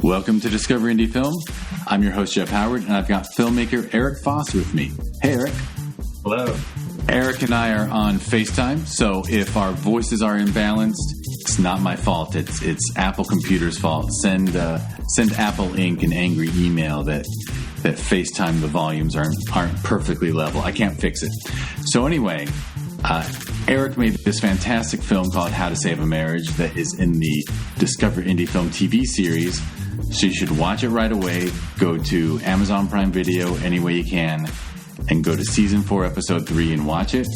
Welcome to Discover Indie Film. I'm your host, Jeff Howard, and I've got filmmaker Eric Foss with me. Hey, Eric. Hello. Eric and I are on FaceTime, so if our voices are imbalanced, it's not my fault. It's Apple Computer's fault. Send Apple Inc. an angry email that FaceTime the volumes aren't perfectly level. I can't fix it. So anyway, Eric made this fantastic film called How to Save a Marriage that is in the Discover Indie Film TV series. So you should watch it right away. Go to Amazon Prime Video any way you can and go to Season 4, Episode 3 and watch it.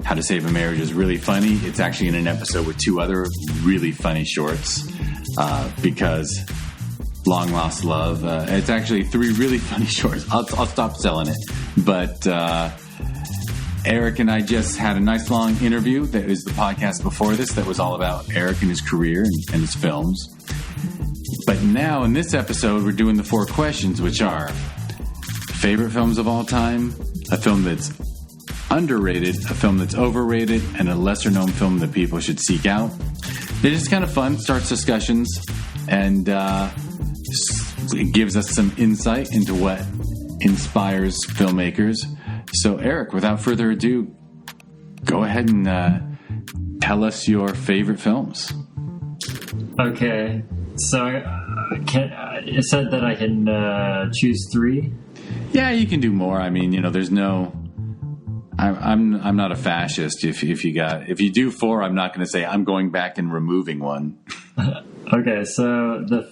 How to Save a Marriage is really funny. It's actually in an episode with two other really funny shorts because Long Lost Love. It's actually three really funny shorts. I'll stop selling it. But Eric and I just had a nice long interview. That was the podcast before this that was all about Eric and his career and his films. But now in this episode, we're doing the 4 questions, which are favorite films of all time, a film that's underrated, a film that's overrated, and a lesser-known film that people should seek out. They're just kind of fun, starts discussions, and it gives us some insight into what inspires filmmakers. So, Eric, without further ado, go ahead and tell us your favorite films. Okay, so it said that I can choose 3. Yeah, you can do more. I mean, there's no. I'm not a fascist. If you do 4, I'm not going to say I'm going back and removing one. Okay, so the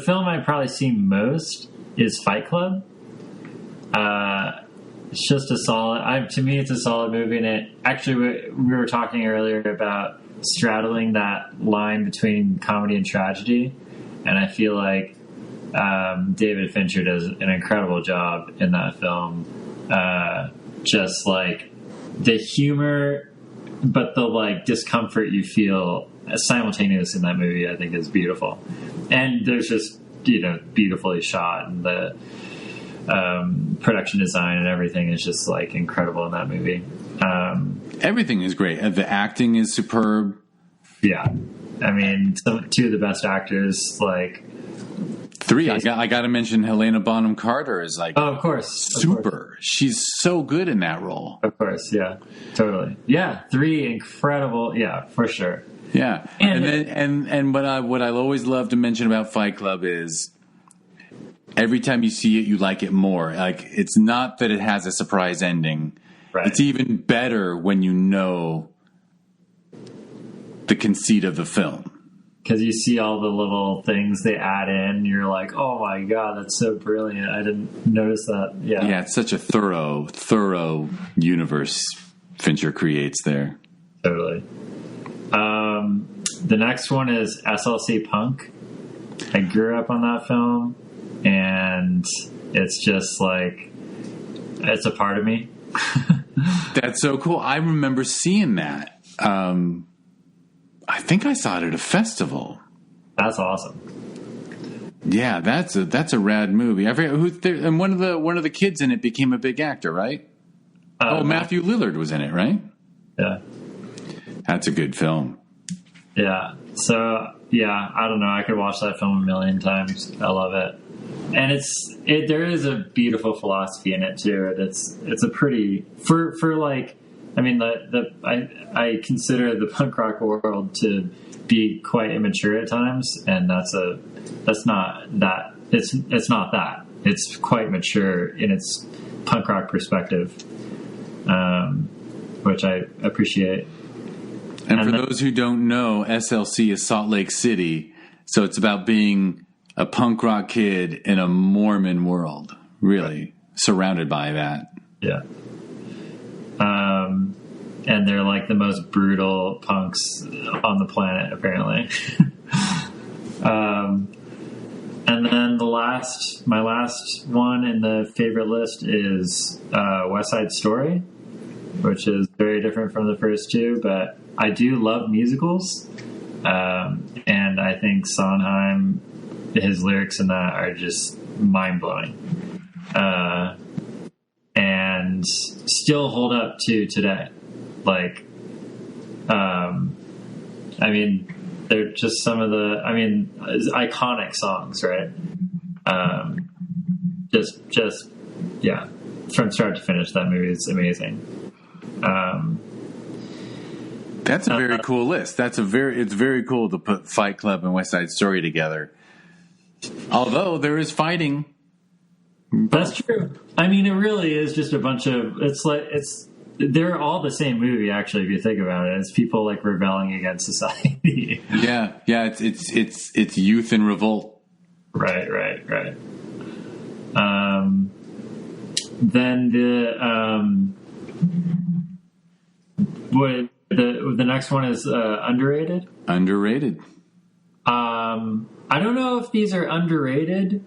film I've probably seen most is Fight Club. It's just a solid. To me, it's a solid movie, and it actually we were talking earlier about straddling that line between comedy and tragedy, and I feel like David Fincher does an incredible job in that film. Just like the humor, but the discomfort you feel simultaneous in that movie, I think is beautiful. And there's just beautifully shot, and the production design and everything is just incredible in that movie. Everything is great. The acting is superb. Yeah, I mean, 2 of the best actors. 3. I got to mention Helena Bonham Carter is oh, of course, super. Of course. She's so good in that role. Of course, yeah, totally. Yeah, 3 incredible. Yeah, for sure. Yeah, and what I'll always love to mention about Fight Club is every time you see it, you like it more. It's not that it has a surprise ending. Right. It's even better when you know the conceit of the film. Because you see all the little things they add in. You're like, oh my God, that's so brilliant. I didn't notice that. Yeah. Yeah, it's such a thorough universe Fincher creates there. Totally. The next one is SLC Punk. I grew up on that film, and it's just it's a part of me. That's so cool. I remember seeing that. I think I saw it at a festival. That's awesome. Yeah, that's a rad movie. I forget who there, and one of the kids in it became a big actor, right? Matthew Lillard was in it, right? Yeah. That's a good film. Yeah. So, yeah, I don't know. I could watch that film a million times. I love it. And there is a beautiful philosophy in it too. It's a pretty I mean, I consider the punk rock world to be quite immature at times, and it's not that. It's quite mature in its punk rock perspective, which I appreciate. And for those who don't know, SLC is Salt Lake City, so it's about being a punk rock kid in a Mormon world, really surrounded by that. Yeah. And they're the most brutal punks on the planet, apparently. And then my last one in the favorite list is West Side Story, which is very different from the first 2, but I do love musicals. And I think Sondheim, his lyrics in that are just mind-blowing. And still hold up to today. I mean, they're just some of the, iconic songs, right? Just yeah, from start to finish, that movie is amazing. That's a very cool list. It's very cool to put Fight Club and West Side Story together. Although there is fighting. That's true. I mean, it really is just a bunch of, they're all the same movie, actually, if you think about it. It's people like rebelling against society. Yeah. It's youth in revolt. Right. Then the next one is Underrated. Underrated. I don't know if these are underrated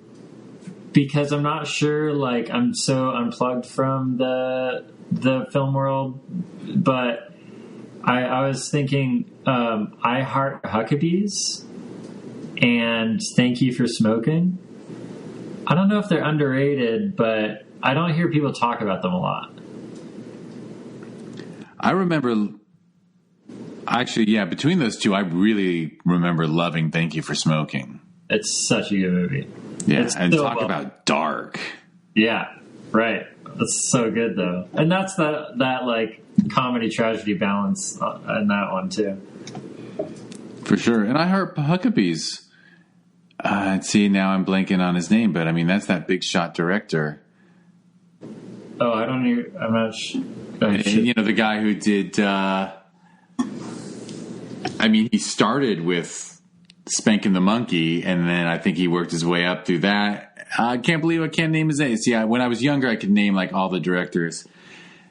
because I'm not sure. Like, I'm so unplugged from the film world, but I was thinking I Heart Huckabees and Thank You for Smoking. I don't know if they're underrated, but I don't hear people talk about them a lot. I remember, actually, yeah, between those two, I really remember loving Thank You for Smoking. It's such a good movie. Yeah, it's and so talk about dark. Yeah, right. That's so good, though. And that's that like comedy tragedy balance in that one, too. For sure. And I heard Huckabees. See, now I'm blanking on his name, but I mean, that's that big shot director. Oh, I'm not sure. You know, the guy who did, he started with Spanking the Monkey, and then I think he worked his way up through that. I can't believe I can't name his name. See, when I was younger, I could name like all the directors.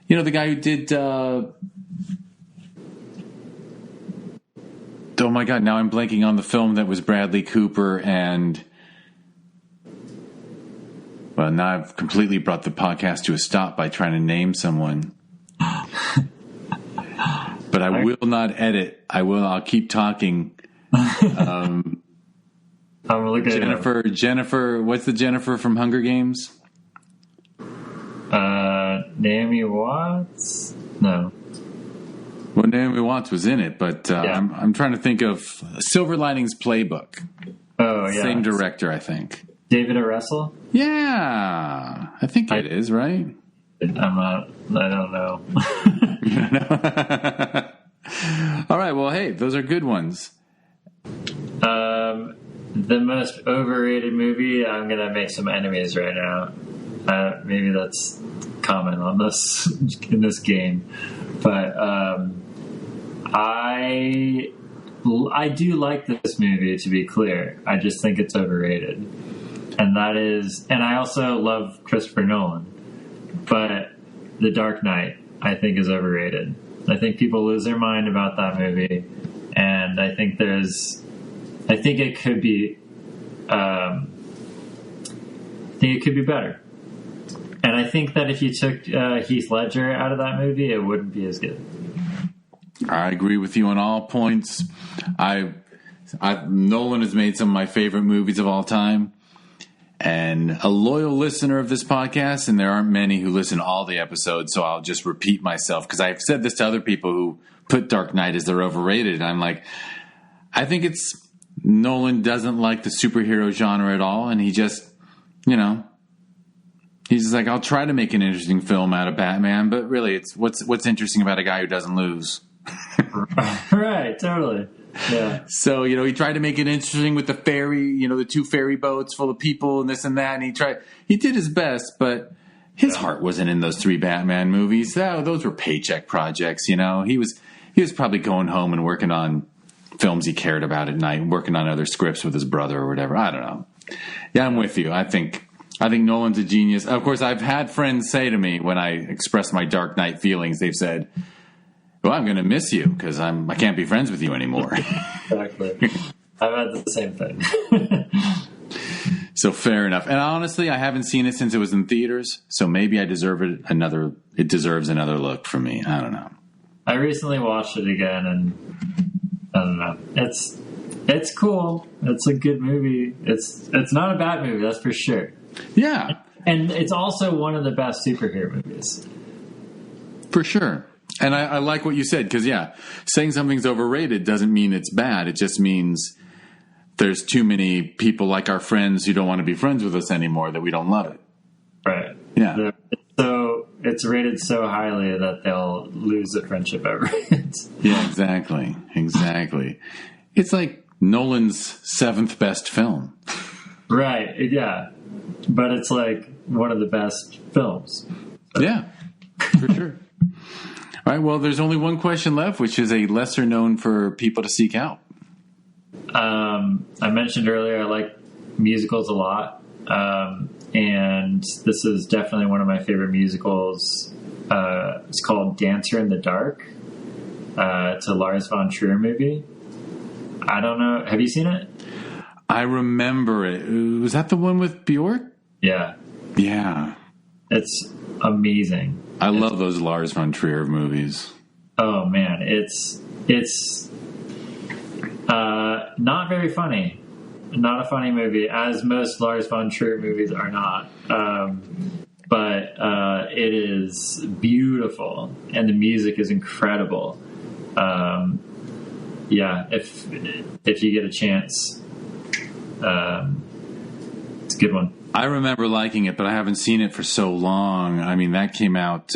You know, the guy who did, oh my God, now I'm blanking on the film that was Bradley Cooper and, well, now I've completely brought the podcast to a stop by trying to name someone. But I will not edit. I'll keep talking. I'm looking Jennifer, what's the Jennifer from Hunger Games? Naomi Watts? No. Well, Naomi Watts was in it, but yeah. I'm trying to think of Silver Linings Playbook. Oh, yeah. Same director, I think. David O. Russell? Yeah. I think it is, right? I don't know. You don't know? All right, well, hey, those are good ones. The most overrated movie, I'm going to make some enemies right now. Maybe that's common on this in this game. But I do like this movie, to be clear. I just think it's overrated. And I also love Christopher Nolan. But The Dark Knight, I think, is overrated. I think people lose their mind about that movie. And I think it could be better. And I think that if you took Heath Ledger out of that movie, it wouldn't be as good. I agree with you on all points. Nolan has made some of my favorite movies of all time. And a loyal listener of this podcast, and there aren't many who listen to all the episodes, so I'll just repeat myself, because I've said this to other people who put Dark Knight as they're overrated. And I'm like, I think it's Nolan doesn't like the superhero genre at all, and he just, he's just like, I'll try to make an interesting film out of Batman, but really, it's what's interesting about a guy who doesn't lose. Right, totally. Yeah. So, he tried to make it interesting with the ferry, the two ferry boats full of people and this and that, and he did his best, but his heart wasn't in those three Batman movies. Those were paycheck projects, He was probably going home and working on films he cared about at night, working on other scripts with his brother or whatever. I don't know. Yeah, I'm with you. I think Nolan's a genius. Of course, I've had friends say to me when I express my Dark Knight feelings, they've said, well, I'm going to miss you because I can't be friends with you anymore. Exactly. I've had the same thing. So fair enough. And honestly, I haven't seen it since it was in theaters, so maybe it deserves another look from me. I don't know. I recently watched it again, and I don't know. It's cool. It's a good movie. It's not a bad movie, that's for sure. Yeah. And it's also one of the best superhero movies. For sure. And I like what you said, because, saying something's overrated doesn't mean it's bad. It just means there's too many people like our friends who don't want to be friends with us anymore, that we don't love it. Right. Yeah. So it's rated so highly that they'll lose the friendship over it. Yeah, exactly. It's like Nolan's 7th best film. Right. Yeah. But it's like one of the best films. So. Yeah, for sure. All right, well, there's only one question left, which is a lesser known for people to seek out. I mentioned earlier I like musicals a lot, and this is definitely one of my favorite musicals. It's called Dancer in the Dark. It's a Lars von Trier movie. I don't know. Have you seen it? I remember it. Was that the one with Bjork? Yeah. Yeah. It's amazing. I love those Lars von Trier movies. Oh man, it's not very funny. Not a funny movie, as most Lars von Trier movies are not. But it is beautiful, and the music is incredible. If you get a chance, it's a good one. I remember liking it, but I haven't seen it for so long. I mean, that came out...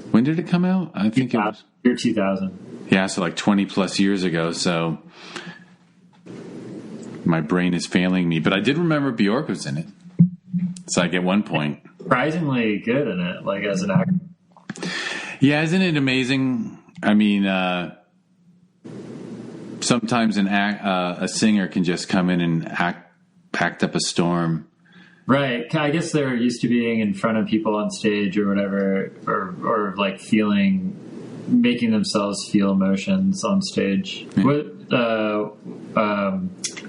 when did it come out? I think it was... Year 2000. Yeah, so like 20 plus years ago, so... My brain is failing me. But I did remember Bjork was in it. It's like at one point. Surprisingly good in it, like as an actor. Yeah, isn't it amazing? I mean, sometimes a singer can just come in and act up a storm. Right. I guess they're used to being in front of people on stage or whatever, or like making themselves feel emotions on stage. Yeah.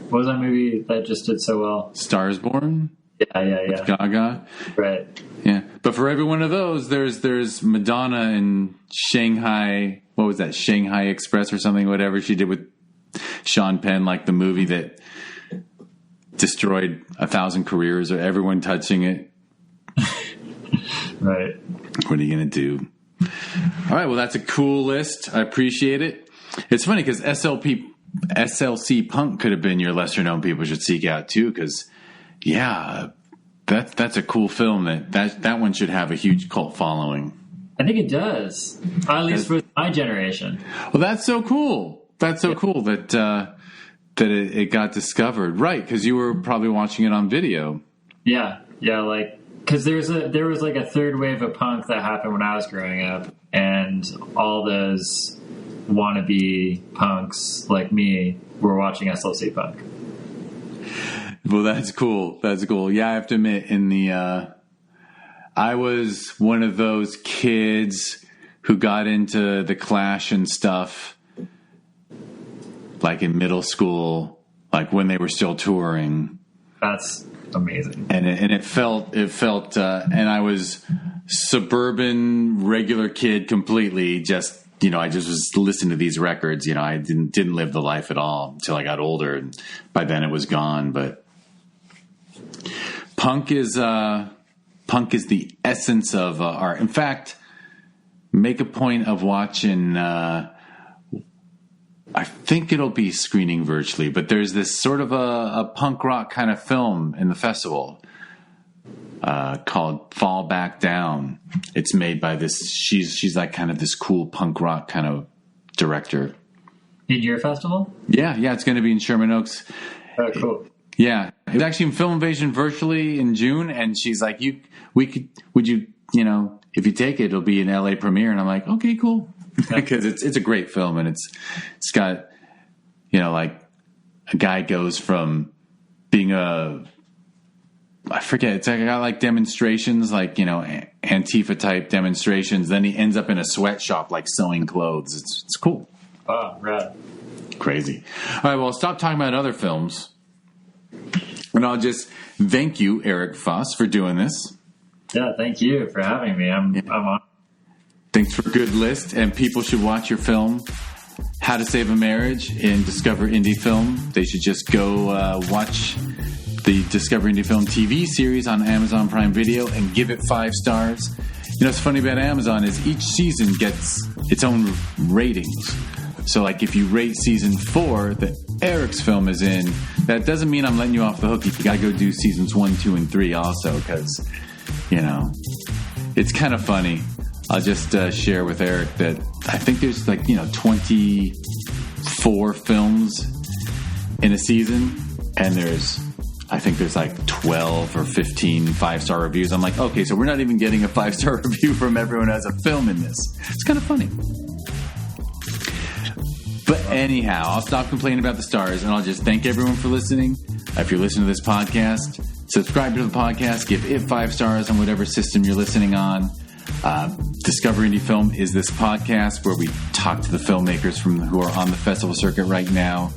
What was that movie that just did so well? Stars Born? Yeah. With Gaga? Right. Yeah. But for every one of those, there's Madonna in Shanghai. What was that? Shanghai Express or something, whatever she did with Sean Penn, like the movie that destroyed 1,000 careers, or everyone touching it. Right. What are you going to do? All right. Well, that's a cool list. I appreciate it. It's funny because SLC Punk could have been your lesser known people should seek out too. Because that's a cool film. That one should have a huge cult following. I think it does. At least for my generation. Well, that's so cool. That's so cool that it got discovered, right? Because you were probably watching it on video. Yeah, like because there was like a third wave of punk that happened when I was growing up, and all those wannabe punks like me were watching SLC Punk. Well, that's cool. Yeah, I have to admit, I was one of those kids who got into the Clash and stuff. Like in middle school, like when they were still touring. That's amazing. And it felt, and I was suburban, regular kid completely. Just, I just was listening to these records. I didn't live the life at all until I got older. And by then it was gone. But punk is the essence of art. In fact, make a point of watching, I think it'll be screening virtually, but there's this sort of a punk rock kind of film in the festival called Fall Back Down. It's made by this. She's like kind of this cool punk rock kind of director. In your festival? Yeah. It's going to be in Sherman Oaks. Oh, cool. Yeah, it was actually in Film Invasion virtually in June, and she's like, if you take it, it'll be an LA premiere, and I'm like, okay, cool. Because it's a great film, and it's got, like a guy goes from being I forget, it's like got like demonstrations, like, Antifa type demonstrations. Then he ends up in a sweatshop, like sewing clothes. It's cool. Oh, rad. Crazy. All right, well, stop talking about other films. And I'll just thank you, Eric Foss, for doing this. Yeah, thank you for having me. I'm on. Thanks for a good list, and people should watch your film, How to Save a Marriage, and Discover Indie Film. They should just go watch the Discover Indie Film TV series on Amazon Prime Video and give it 5 stars. what's funny about Amazon is each season gets its own ratings. So, like, if you rate season 4 that Eric's film is in, that doesn't mean I'm letting you off the hook. You got to go do seasons 1, 2, and 3 also, because, it's kind of funny. I'll just share with Eric that I think there's 24 films in a season, and there's 12 or 15 5-star reviews. I'm like, okay, so we're not even getting a 5-star review from everyone who has a film in this. It's kind of funny. But anyhow, I'll stop complaining about the stars, and I'll just thank everyone for listening. If you're listening to this podcast, subscribe to the podcast, give it 5 stars on whatever system you're listening on. Discover Indie Film is this podcast where we talk to the filmmakers who are on the festival circuit right now.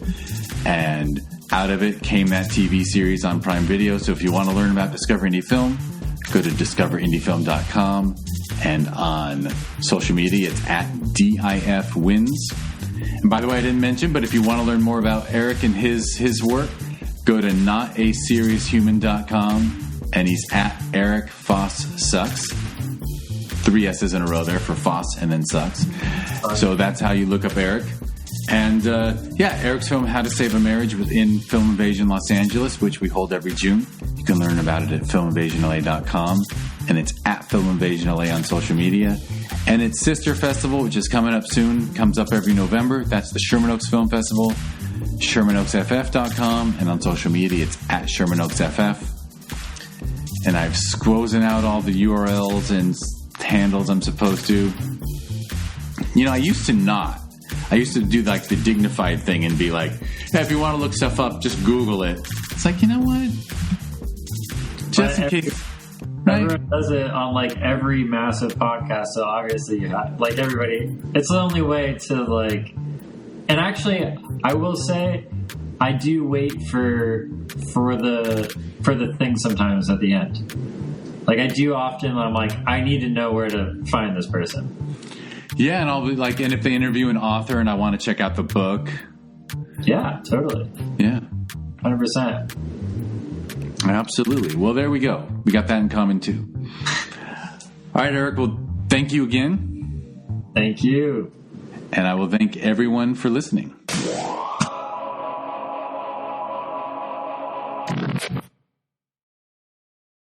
And out of it came that TV series on Prime Video. So if you want to learn about Discover Indie Film, go to discoverindiefilm.com. And on social media, it's at DIFWins. And by the way, I didn't mention, but if you want to learn more about Eric and his work, go to notaserioushuman.com. And he's at Eric Foss Sucks. 3 S's in a row there for Foss and then Sucks. So that's how you look up Eric. And Eric's film How to Save a Marriage within Film Invasion Los Angeles, which we hold every June. You can learn about it at filminvasionla.com. And it's at Film Invasion LA on social media. And its sister festival, which is coming up soon, comes up every November. That's the Sherman Oaks Film Festival. ShermanOaksFF.com. And on social media, it's at ShermanOaksFF. And I've squozen out all the URLs and handles I'm supposed to. I used to not. I used to do like the dignified thing and be like, hey, if you want to look stuff up, just Google it. It's like, you know what? Just in case. Right? Everyone does it on like every massive podcast, so obviously you have, like, everybody. It's the only way to like. And actually, I will say, I do wait for the thing sometimes at the end. Like, I do often. I'm like, I need to know where to find this person. Yeah, and I'll be like, and if they interview an author and I want to check out the book. Yeah, totally. Yeah. 100%. Absolutely. Well, there we go. We got that in common, too. All right, Eric. Well, thank you again. Thank you. And I will thank everyone for listening.